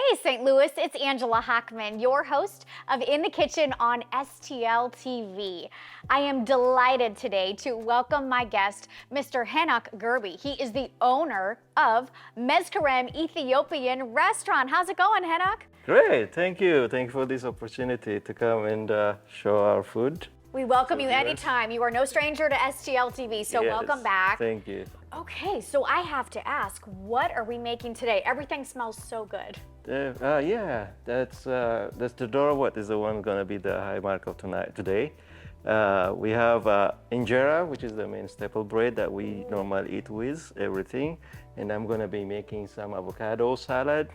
Hey St. Louis, it's Angela Hockman, your host of In the Kitchen on STL TV. I am delighted today to welcome my guest, Mr. Henok Gerbi. He is the owner of Meskerem Ethiopian Restaurant. How's it going, Henok? Great, thank you. Thank you for this opportunity to come and show our food. We welcome you anytime. You are no stranger to STL TV, so Yes, welcome back. Thank you. Okay, so I have to ask, what are we making today? Everything smells so good. Yeah, that's the Doro Wat is the one gonna be the high mark of today. We have Injera, which is the main staple bread that we normally eat with everything, and I'm gonna be making some avocado salad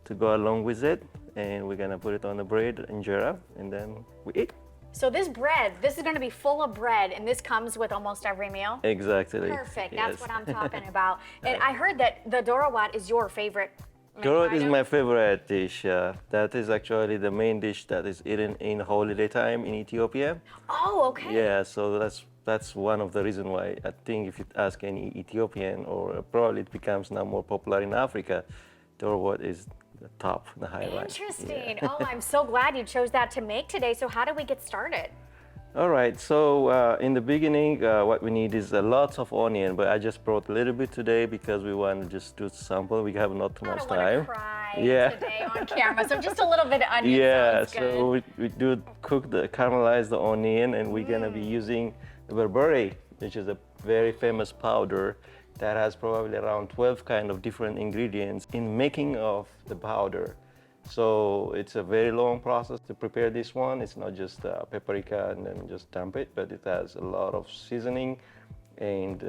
to go along with it, and we're gonna put it on the bread, Injera, and then we eat. So this bread, this is going to be full of bread, and this comes with almost every meal? Exactly. Perfect, Yes. that's what I'm talking about. And I heard that the Doro Wat is your favorite menu Doro Wat is item? my favorite dish. That is actually the main dish that is eaten in holiday time in Ethiopia. Oh, okay. Yeah, so that's one of the reasons why I think if you ask any Ethiopian, or probably it becomes now more popular in Africa, Doro Wat is the top, the highlight. Interesting. Yeah. Oh, I'm so glad you chose that to make today. So how do we get started? All right, so in the beginning, what we need is lots of onion, but I just brought a little bit today because we want to just do sample. We have not too much I don't want to time. cry Yeah. today on camera, so just a little bit of onion Yeah, sounds good. so we do caramelize the onion, and we're gonna be using the berbere, which is a very famous powder that has probably around 12 kind of different ingredients in making of the powder. So it's a very long process to prepare this one. It's not just paprika and then just dump it, but it has a lot of seasoning and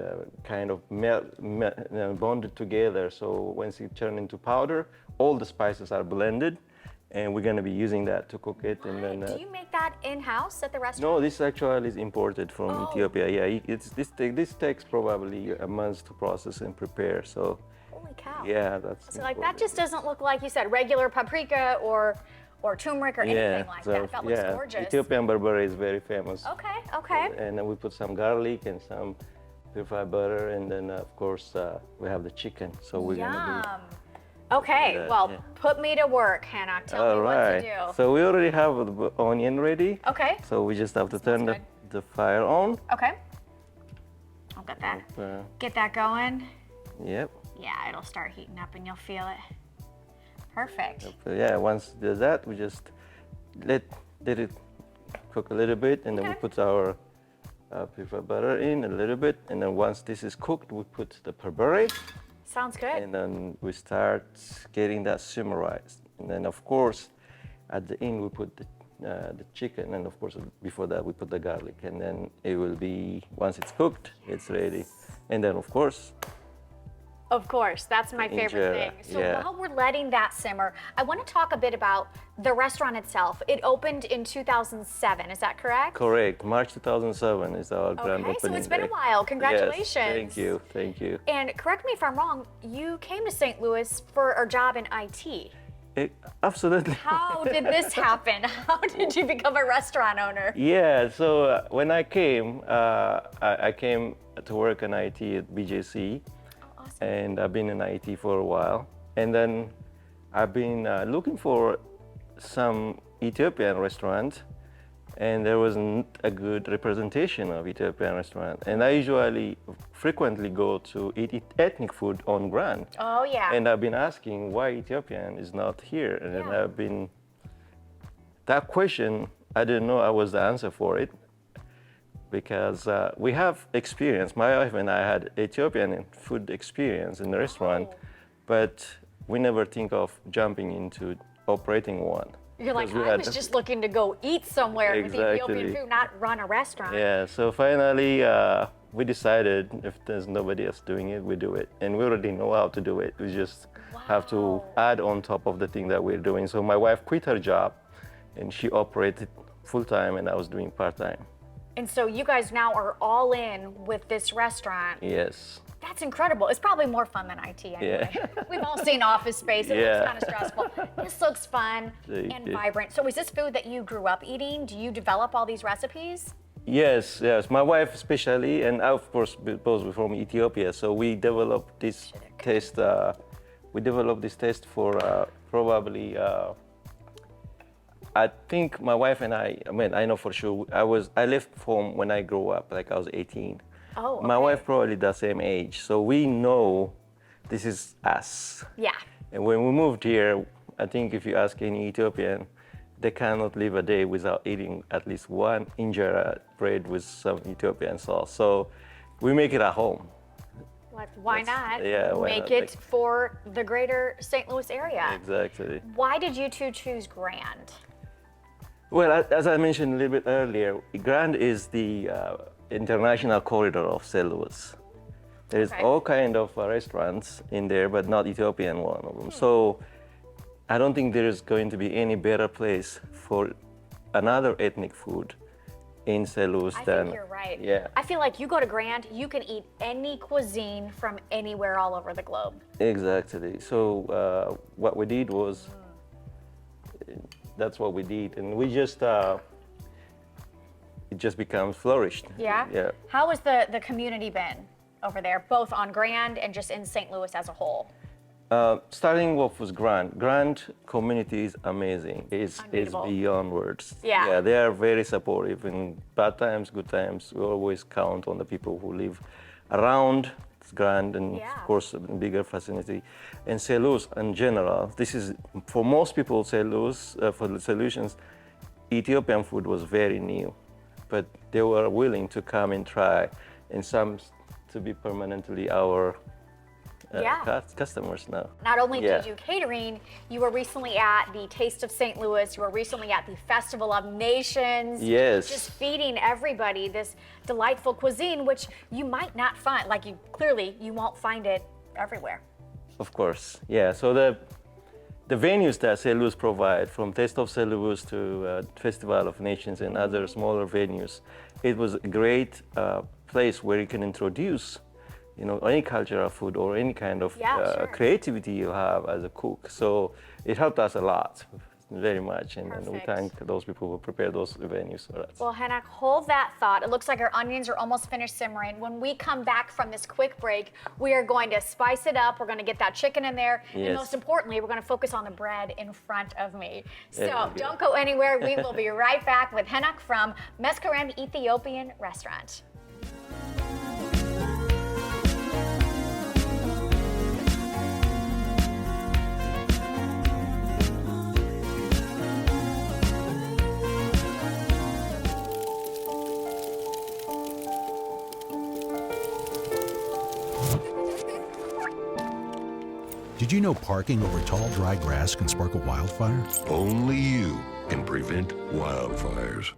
kind of bonded together. So once it turns into powder, all the spices are blended, and we're gonna be using that to cook it. And then Do you make that in-house at the restaurant? no, this actually is imported from Ethiopia. Yeah, this takes probably a month to process and prepare. So Holy cow. yeah, that's So like that just doesn't look like you said regular paprika or turmeric or anything like that. That looks gorgeous. Ethiopian berbere is very famous. Okay. And then we put some garlic and some purified butter, and then of course we have the chicken. So we're gonna Yum. Okay, that, well, yeah. put me to work, Henok. Tell All me right. what to do. So we already have the onion ready. Okay. So we just have to turn good. the fire on. Okay. I'll get that going. Yep. Yeah, it'll start heating up and you'll feel it. Perfect. So yeah, once it does that, we just let it cook a little bit, and then we Okay. put our purified butter in a little bit, and then once this is cooked, we put the berbere, Sounds good. and then we start getting that simmerized. And then of course, at the end we put the chicken, and of course before that we put the garlic, and then it will be, once it's cooked, it's ready. And then of course, That's my favorite Injera, thing. So yeah. while we're letting that simmer, I want to talk a bit about the restaurant itself. It opened in 2007, is that correct? correct, March 2007 is our grand Okay, opening so it's been a day. while. Yes, Congratulations. thank you. And correct me if I'm wrong, you came to St. Louis for a job in IT. Absolutely. How did this happen? How did you become a restaurant owner? Yeah, so when I came, I came to work in IT at BJC, Awesome. and I've been in IT for a while. And then I've been looking for some Ethiopian restaurant, and there wasn't a good representation of Ethiopian restaurant. And I usually frequently go to eat ethnic food on Grand. Oh, yeah. And I've been asking why Ethiopian is not here. And then Yeah. I've been, that question, I didn't know I was the answer for it, because we have experience. My wife and I had Ethiopian food experience in the restaurant, Oh. but we never think of jumping into operating one. You're like, Because we I had- was just looking to go eat somewhere with Ethiopian Exactly. food, not run a restaurant. Yeah, so finally we decided if there's nobody else doing it, we do it. And we already know how to do it. We just have to Wow. add on top of the thing that we're doing. So my wife quit her job, and she operated full time, and I was doing part time. And so you guys now are all in with this restaurant. Yes. That's incredible. It's probably more fun than IT anyway. Yeah. We've all seen Office Space. It Yeah. looks kind of stressful. This looks fun Thank and you. vibrant. So is this food that you grew up eating? Do you develop all these recipes? Yes. My wife especially, and I, of course, both we're from Ethiopia. So we developed this taste. We developed this taste probably, I think my wife and I mean, I know for sure, I left home when I grew up, like I was 18. Oh, okay. My wife probably the same age, so we know this is us. Yeah. And when we moved here, I think if you ask any Ethiopian, they cannot live a day without eating at least one injera bread with some Ethiopian sauce. So we make it at home. Why not? Yeah, why make not? it for the greater St. Louis area. Exactly. Why did you two choose Grand? Well, as I mentioned a little bit earlier, Grand is the international corridor of St. Louis. There's Okay. all kind of restaurants in there, but not Ethiopian one of them. So I don't think there is going to be any better place for another ethnic food in St. Louis I than. think you're right. Yeah. I feel like you go to Grand, you can eat any cuisine from anywhere all over the globe. Exactly. So what we did was, that's what we did, and we just it just becomes flourished. Yeah? Yeah. How has the community been over there, both on Grand and just in St. Louis as a whole? Starting off with Grand community is amazing. It's Unbeatable. beyond words. Yeah. Yeah, they are very supportive in bad times, good times. We always count on the people who live around Grand and Yeah. of course a bigger facility. And St. Louis in general, this is for most people. St. Louis for the solutions, Ethiopian food was very new, but they were willing to come and try, and some to be permanently our Yeah. customers now. Not only Yeah. did you catering, you were recently at the Taste of St. Louis, you were recently at the Festival of Nations. Yes. Just feeding everybody this delightful cuisine, which you might not find, like you won't find it everywhere. Of course, yeah. So the venues that St. Louis provide, from Taste of St. Louis to Festival of Nations and other smaller venues, it was a great place where you can introduce, any cultural food or any kind of Yeah, sure. creativity you have as a cook. So it helped us a lot, very much, and we Perfect. thank those people who prepare those venues for us. Well, Henok, hold that thought. It looks like our onions are almost finished simmering. When we come back from this quick break, we are going to spice it up. We're going to get that chicken in there. And Yes. most importantly, we're going to focus on the bread in front of me. There So you go. don't go anywhere. We will be right back with Henok from Meskerem Ethiopian Restaurant. Did you know parking over tall, dry grass can spark a wildfire? Only you can prevent wildfires.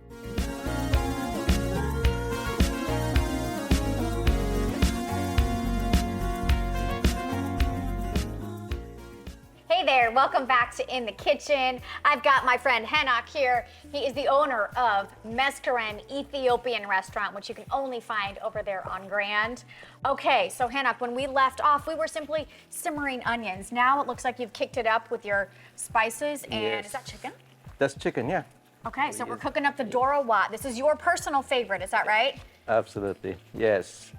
Hey there, welcome back to In the Kitchen. I've got my friend Henok here. He is the owner of Meskerem Ethiopian Restaurant, which you can only find over there on Grand. Okay, so Henok, when we left off, we were simply simmering onions. Now it looks like you've kicked it up with your spices, and Yes. is that chicken? That's chicken, yeah. Okay, so we're cooking up the Doro Wat. This is your personal favorite, is that right? Absolutely, yes.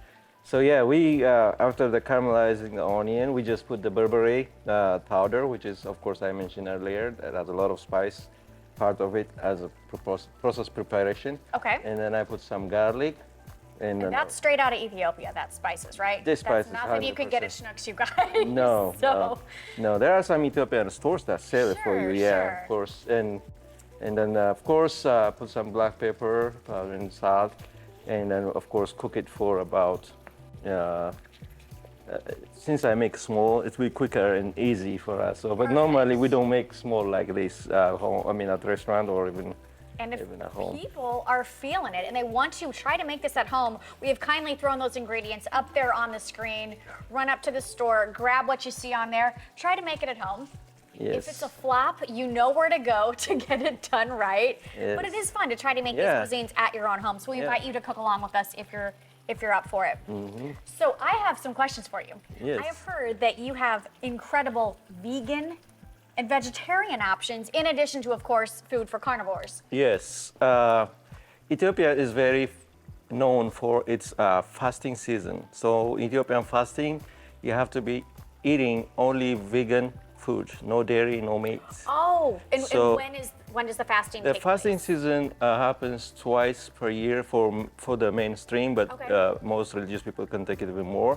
So yeah, we after the caramelizing the onion, we just put the berbere powder, which is, of course, I mentioned earlier, that has a lot of spice part of it as a process preparation. Okay. And then I put some garlic, and then That's straight out of Ethiopia, that's spices, right? This spices, That's nothing you could get at 100%. Schnucks, you guys. no, So, no, there are some Ethiopian stores that sell it for Sure, you. Yeah, sure. of course, and then of course put some black pepper and salt, and then of course cook it for about. Since I make small, it will be quicker and easy for us. So, but normally we don't make small like this home. I mean, at restaurant or even. and if Even at home. people are feeling it and they want to try to make this at home, we have kindly thrown those ingredients up there on the screen. Run up to the store, grab what you see on there, try to make it at home. Yes. If it's a flop, you know where to go to get it done right. But it Yes. is fun to try to make Yeah. these cuisines at your own home. So we Yeah. invite you to cook along with us if you're up for it. So I have some questions for you. Yes. I have heard that you have incredible vegan and vegetarian options, in addition to, of course, food for carnivores. Yes, Ethiopia is very known for its fasting season. So Ethiopian fasting, you have to be eating only vegan food, no dairy, no meat. Oh, and So- when does the fasting The take fasting place? season happens twice per year for the mainstream, but Okay. most religious people can take it even more.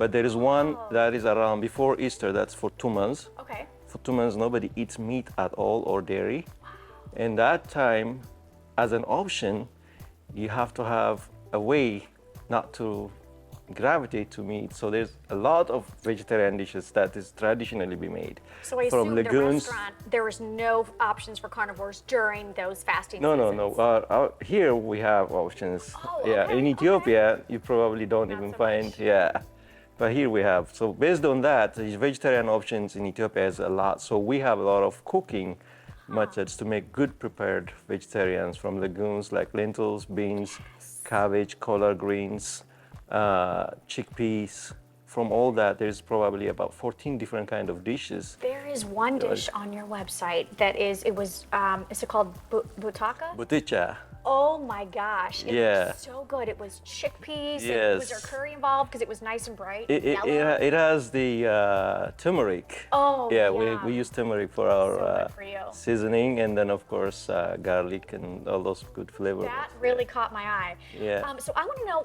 But there is one that is around before Easter. That's for 2 months. Okay. For 2 months, nobody eats meat at all or dairy. And that time, as an option, you have to have a way not to gravitate to meat. So there's a lot of vegetarian dishes that is traditionally be made. So I from assume the restaurant, there was no options for carnivores during those fasting No, no, seasons. no. Here we have options. Oh, Yeah, okay, in Ethiopia, you probably don't Not even so find. much. Yeah, but here we have. So based on that, the vegetarian options in Ethiopia is a lot. So we have a lot of cooking methods to make good prepared vegetarians from legumes like lentils, beans, cabbage, collard greens, chickpeas. From all that, there's probably about 14 different kind of dishes. There is one dish on your website that is it called butaka? Buticha. Oh my gosh. It Yeah. was so good. It was chickpeas. Was Yes. there curry involved? Because it was nice and bright. It yellow. has the turmeric. Oh, yeah. yeah. We use turmeric for our So good for you. seasoning, and then of course garlic and all those good flavors. That really caught my eye. Yeah. So I want to know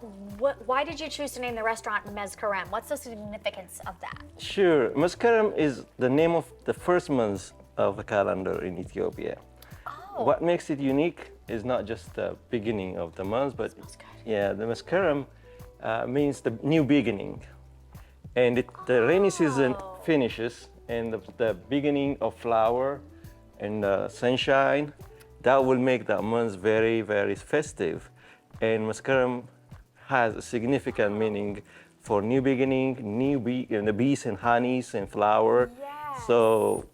why did you choose to name the restaurant Meskerem? What's the significance of that? Sure. Meskerem is the name of the first month of the calendar in Ethiopia. Oh. What makes it unique is not just the beginning of the month, but yeah, the Meskerem means the new beginning, and the rainy season finishes, and the beginning of flower and sunshine, that will make that month very, very festive. And Meskerem has a significant meaning for new beginning, the bees and honeys and flower. Yes. So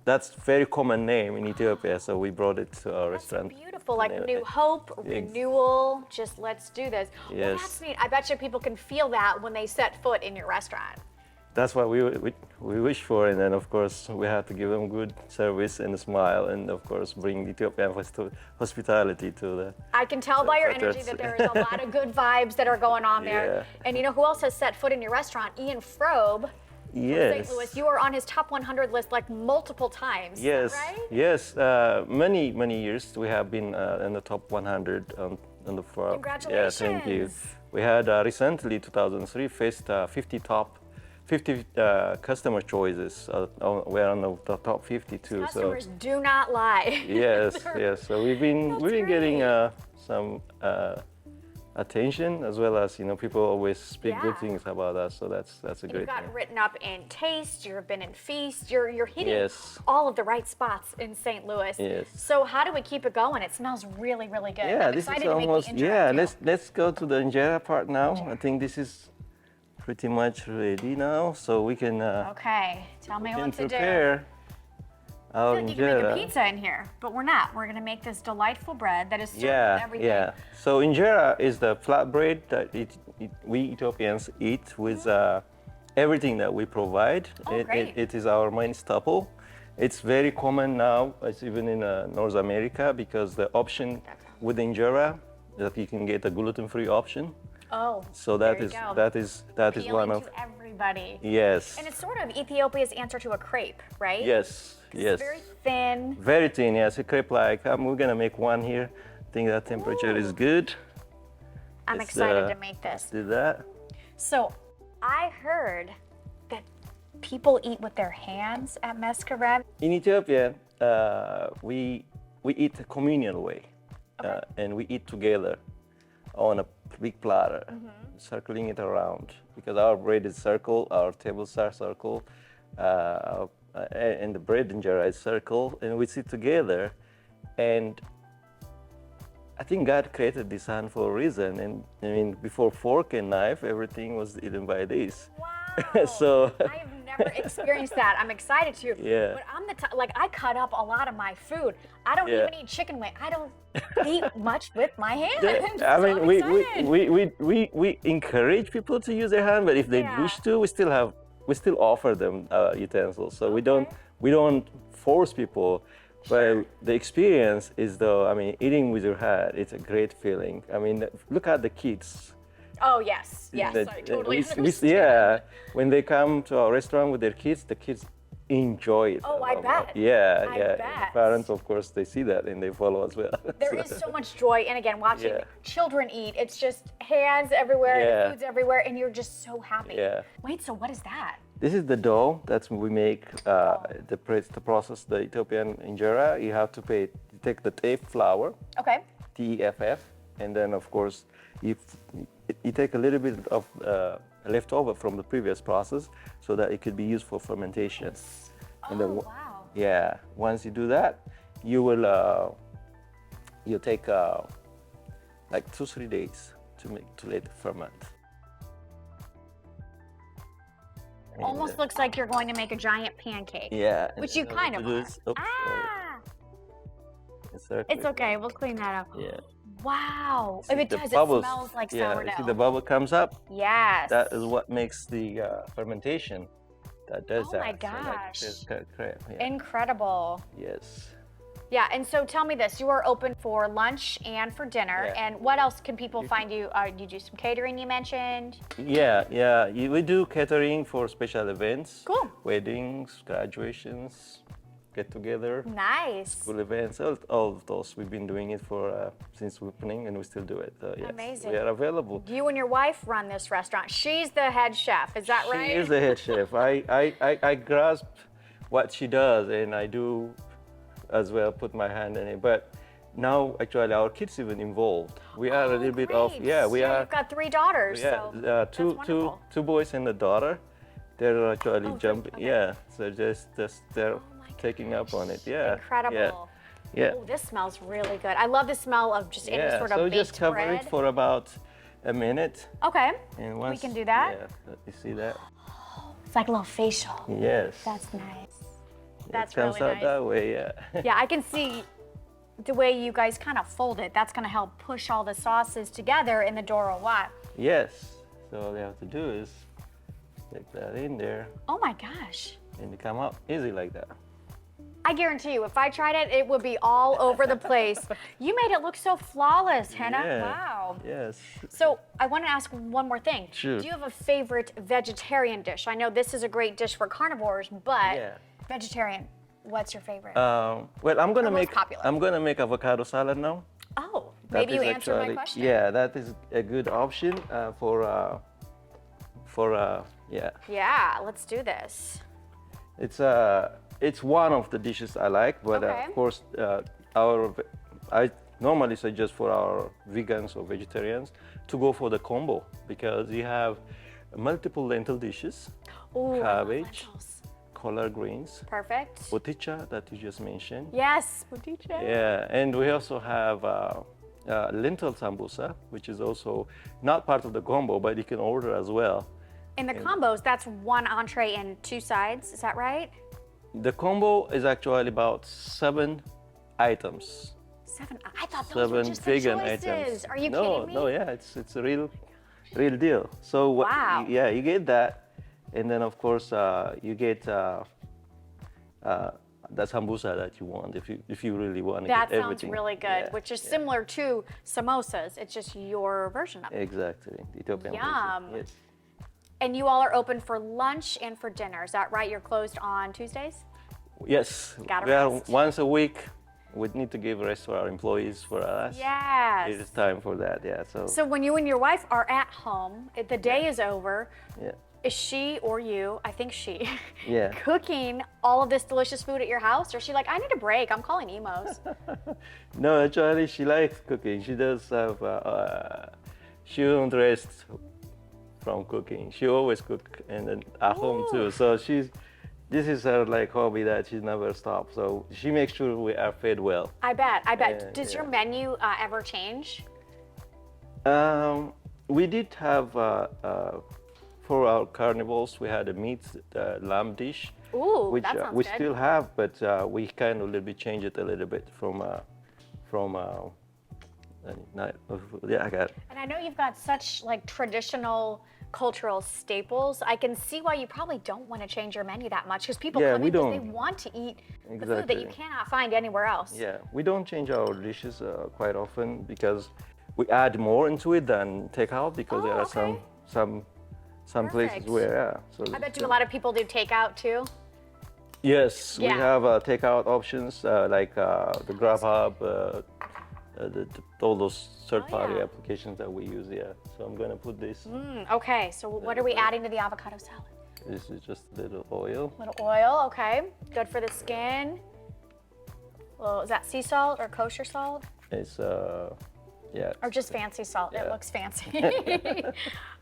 that's very common name in Ethiopia. So we brought it to our That's so restaurant. beautiful, like And, new hope, renewal, just let's do this. Well, Yes. that's neat. I bet you people can feel that when they set foot in your restaurant. That's what we wish for, and then of course we have to give them good service and a smile, and of course bring Ethiopian hospitality to the. I can tell by your That's- energy that there is a lot of good vibes that are going on there. Yeah. And you know who else has set foot in your restaurant? Ian Frobe. Yes. St. Louis. You were on his top 100 list like multiple times. is that Yes. Right? Yes. Many years we have been in the top 100 on the floor. Yeah. Thank you. Congratulations. We had recently 2003 faced 50 customer choices. We're on the top 52. Customers do not lie. Yes, They're- yes. So we've been getting great. some attention, as well as people always speak good Yeah. things about us. So that's a You've great gotten thing. written up in Taste, you've been in Feast, you're hitting Yes. all of the right spots in St. Louis. Yes. So how do we keep it going? It smells really, really good. Yeah, I'm this excited is to make almost. the Injera Yeah, too. let's go to the Injera part now. I think this is pretty much ready now, so we can Okay, tell me what to do. prepare I our feel like you can make a Injera. pizza in here, but we're not. We're gonna make this delightful bread that is served with Yeah, everything. yeah. So Injera is the flatbread that we Ethiopians eat with everything that we provide. Oh, great. It is our main staple. It's very common now, it's even in North America, because the option with Injera that you can get a gluten-free option. Oh, So there that you is go. that is Appealing one of to everybody. yes, And it's sort of Ethiopia's answer to a crepe, right? yes, yes. It's very thin. Very thin, yes. A crepe like. We're gonna make one here. I think that temperature is good. I'm Let's, excited to make this. Do that. So I heard that people eat with their hands at Meskerem. In Ethiopia, we eat a communal way, and we eat together on a big platter, circling it around, because our bread is circle, our tables are circle, and the bread injera is circle, and we sit together. And I think God created this hand for a reason. And I mean, before fork and knife, everything was eaten by this. Wow. So- I have never experienced that. I'm excited to. Yeah. But I'm the like I cut up a lot of my food. I don't Yeah. even eat chicken wing. I don't eat much with my hands. I So mean, I'm we excited. encourage people to use their hand, but if they Yeah. wish to, we still offer them utensils. So we don't force people. But the experience is, though, I mean, eating with your hand, it's a great feeling. I mean, look at the kids. Oh yes, yes, That- I totally we- understand. yeah, when they come to our restaurant with their kids, the kids enjoy it. Oh, I bet. Yeah, I yeah. bet. Parents, of course, they see that and they follow as well. There is so much joy, and again, watching Yeah. children eat, it's just hands everywhere, Yeah. and food's everywhere, and you're just so happy. Yeah. Wait, so what is that? This is the dough that we make. The process, the Ethiopian Injera. You have to take the teff flour, Okay. TEFF, and then of course you take a little bit of leftover from the previous process so that it could be used for fermentation. And then, Wow. yeah, once you do that, you will you take like 2-3 days to let it ferment. And, Almost looks like you're going to make a giant pancake. yeah, Which you and kind of do are. this- oops, sorry. Ah! Insert It's it. okay, we'll clean that up. Yeah. Wow. See If it the does, bubbles. it smells like Yeah, sourdough. see the bubble comes up? Yes. That is what makes the fermentation. That does Oh that. my So like gosh. this crap, yeah. Incredible. Yes. Yeah, and so tell me this, you are open for lunch and for dinner, Yeah. and what else can people find you? You do some catering, you mentioned? Yeah, yeah. We do catering for special events. Cool. Weddings, graduations, get together, Nice. school events, all of those. We've been doing it for since opening, and we still do it. Yes, Amazing. we are available. You and your wife run this restaurant. She's the head chef, is that right? She is the head chef. I grasp what she does, and I do as well put my hand in it. But now, actually, our kids even involved. We are a little bit of Great. we are. You've got 3 daughters, Yeah, so that's wonderful. two boys and a daughter. They're actually Oh, jumping. okay. Yeah, so just they're Oh my taking up on it. Yeah, Incredible. Yeah, Oh, this smells really good. I love the smell of just any yeah. sort of So baked just cover bread. it for about a minute, Okay. and once can do that? Yeah, you see that? It's like a little facial. Yes. That's nice. it That's comes really out nice. that way. Yeah. Yeah, I can see the way you guys kind of fold it. That's going to help push all the sauces together in the Doro Wat. Yes. So all you have to do is take that in there, Oh my gosh. and it come out easy like that. I guarantee you, if I tried it, it would be all over the place. You made it look so flawless, Henok. Yeah. Wow. Yes. So I want to ask one more thing. Sure. Do you have a favorite vegetarian dish? I know this is a great dish for carnivores, but Yeah. vegetarian, what's your favorite? Well, I'm gonna Or most make popular. I'm gonna make avocado salad now. oh, That maybe you is answered my actually- question. Yeah, that is a good option for yeah. Yeah, let's do this. It's one of the dishes I like, but Okay. of course I normally suggest for our vegans or vegetarians to go for the combo because you have multiple lentil dishes, Ooh, I love cabbage, lentils. collard greens, Perfect. boticha that you just mentioned. Yes, boticha. Yeah, and we also have lentil sambusa, which is also not part of the combo, but you can order as well. In the combos, that's one entree and 2 sides. Is that right? The combo is actually about 7 items. 7. I thought those were 7 just the vegan choices. items. Are you no, kidding me? No, yeah, it's a real deal. So Wow. yeah, you get that, and then of course you get the sambusa that you want if you really want to That get sounds everything. really good, Yeah, which is yeah. similar to samosas. It's just your version of it. Exactly, the Ethiopian version. Yum. Yes. And you all are open for lunch and for dinner. Is that right? You're closed on Tuesdays? Yes, Gotta we are rest. once a week. We need to give rest to our employees for us. Yes. It is time for that. Yeah. So when you and your wife are at home, the day is over, Yeah. is she or you, I think she, Yeah. cooking all of this delicious food at your house? Or is she like, I need a break, I'm calling Emos? No, actually, she likes cooking. She does have. She won't rest from cooking. She always cook, and then at home too. So this is her like hobby that she never stops. So she makes sure we are fed well. I bet. Yeah, Does your yeah. menu ever change? We did have for our carnivals, we had a meat lamb dish, Ooh, which that sounds we good. still have, but we kind of little bit changed it a little bit from yeah, I got it. And I know you've got such like traditional cultural staples. I can see why you probably don't want to change your menu that much because people Yeah, come we in because they don't. want to eat the food that you Exactly. cannot find anywhere else. Yeah, we don't change our dishes quite often because we add more into it than take out because Oh, there are okay. some places Perfect. where yeah. So I bet you a lot of people do takeout too. Yes, we Yeah. have takeout options like the Grubhub, all those third-party yeah. applications that we use. Yeah. So I'm gonna put this. Okay, so what are we adding to the avocado salad? This is just a little oil. Little oil, okay. Good for the skin. Well, is that sea salt or kosher salt? It's yeah. Or just fancy salt? It Yeah. looks fancy.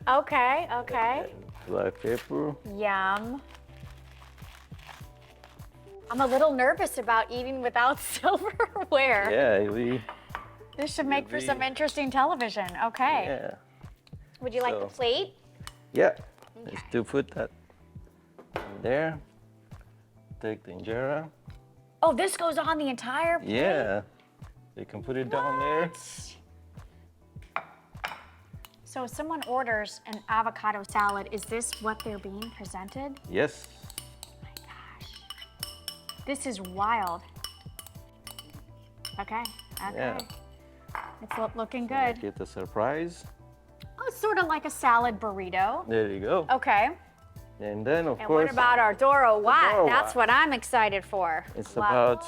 Okay, okay. Black pepper. Yum. I'm a little nervous about eating without silverware. Yeah, This should make for some interesting television. Okay. yeah. Would you like the So- plate? Yeah. Let's do put that in there. Take the injera. Oh, this goes on the entire plate? Yeah. You can put it down there. So if someone orders an avocado salad, is this what they're being presented? Yes. My gosh. This is wild. Okay, okay. Yeah. It's looking good. Get the surprise. Oh, it's sort of like a salad burrito. There you go. Okay. And then of And course what about our Doro Wat? Doro That's Wat. what I'm excited for. it's Wat. about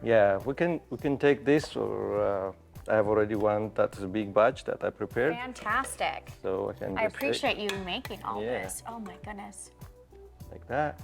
yeah, we can take this or I have already one that's a big batch that I prepared. Fantastic. So I can I just take appreciate you making all Yeah. this. Oh my goodness. like that.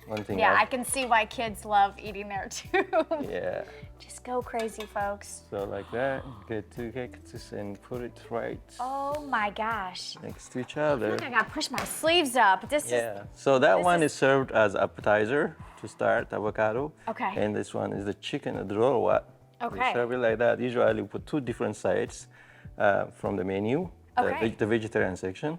One thing Yeah, I can see why kids love eating there too. yeah. Just go crazy, folks. So like that, get two cactus and put it right Oh my gosh. next to each other. I gotta push my sleeves up. This is Yeah. So that this one is- is served as appetizer to start avocado. Okay. And this one is the chicken, the Doro Wat. Okay. We serve it like that. Usually we put two different sides from the menu, Okay. the vegetarian section.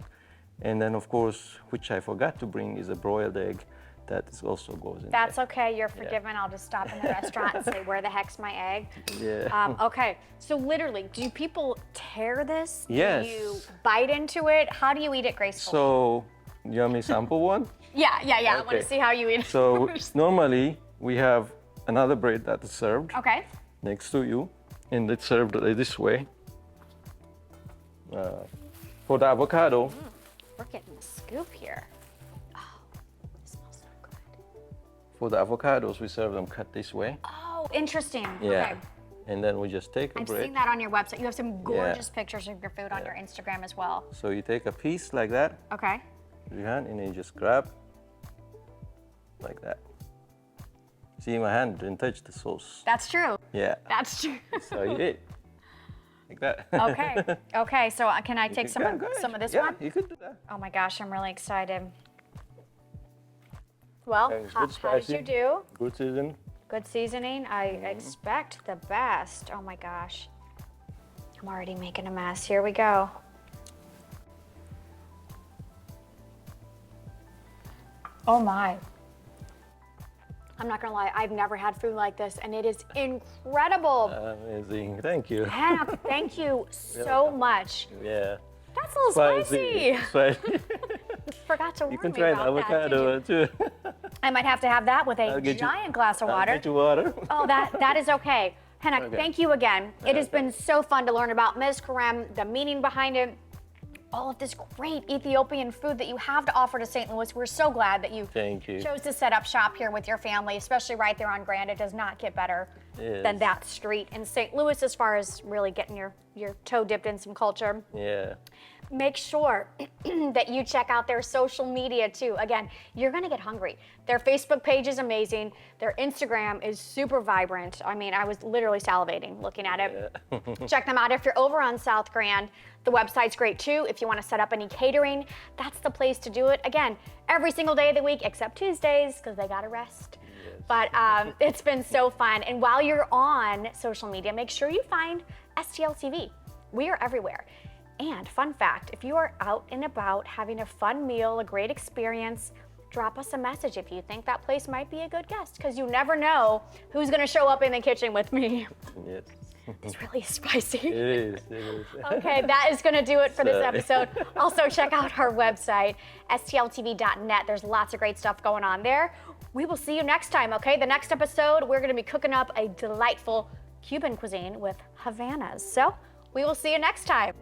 And then of course, which I forgot to bring, is a broiled egg that is also goes in That's okay. You're forgiven. I'll just stop in the restaurant and say, "Where the heck's my egg?" there. Yeah. Okay. So literally, do people tear this? Yes. Do you bite into it? How do you eat it gracefully? So you want me sample one? yeah. I want Okay. to see how you eat it. So first. normally we have another bread that is served Okay. next to you, and it's served this way. For the avocado, We're getting a scoop here. Oh, it smells so good. for the avocados we serve them cut this way. Oh, interesting. Yeah. Okay. And then we just take a I've bread. seen that on your website. You have some gorgeous pictures of your food on Yeah. your Instagram as well. So you take a piece like that Okay. with your hand, and then you just grab like that. See, my hand didn't touch the sauce. That's true. Yeah. That's true. So you eat like that. Okay. Okay. So can I take You some can, of, go ahead. some of this yeah, one? you could do that. Oh my gosh, I'm really excited. Well, And it's how good did spicy. you do? Good season. Good seasoning. I expect the best. Oh my gosh. I'm already making a mess. Here we go. Oh my. I'm not gonna lie, I've never had food like this, and it is incredible. Amazing. Thank you. Hannah, thank you so much. Yeah. That's a little spicy. Spicy. Forgot to warn You can me try an about that, didn't avocado you? too. I might have to have that with a I'll get you- giant glass of I'll water. get you water. Oh, that is okay. Henok, Okay. thank you again. It has been so fun to learn about Meskerem, the meaning behind it, all of this great Ethiopian food that you have to offer to St. Louis. We're so glad that you Thank you. chose to set up shop here with your family, especially right there on Grand. It does not get better Yes. than that street in St. Louis as far as really getting your toe dipped in some culture. Yeah. Make sure that you check out their social media too. Again, you're gonna get hungry. Their Facebook page is amazing. Their Instagram is super vibrant. I mean, I was literally salivating looking at it. Check them out if you're over on South Grand. The website's great too. If you wanna set up any catering, that's the place to do it. Again, every single day of the week except Tuesdays, because they gotta rest. But it's been so fun. And while you're on social media, make sure you find STL TV. We are everywhere. And fun fact, if you are out and about having a fun meal, a great experience, drop us a message if you think that place might be a good guest, because you never know who's gonna show up in the kitchen with me. Yes. It's really spicy. It is. It is. Okay, that is gonna do it for this Sorry. episode. Also, check out our website, stltv.net. There's lots of great stuff going on there. We will see you next time, okay? The next episode, we're gonna be cooking up a delightful Cuban cuisine with Havanas. So, we will see you next time.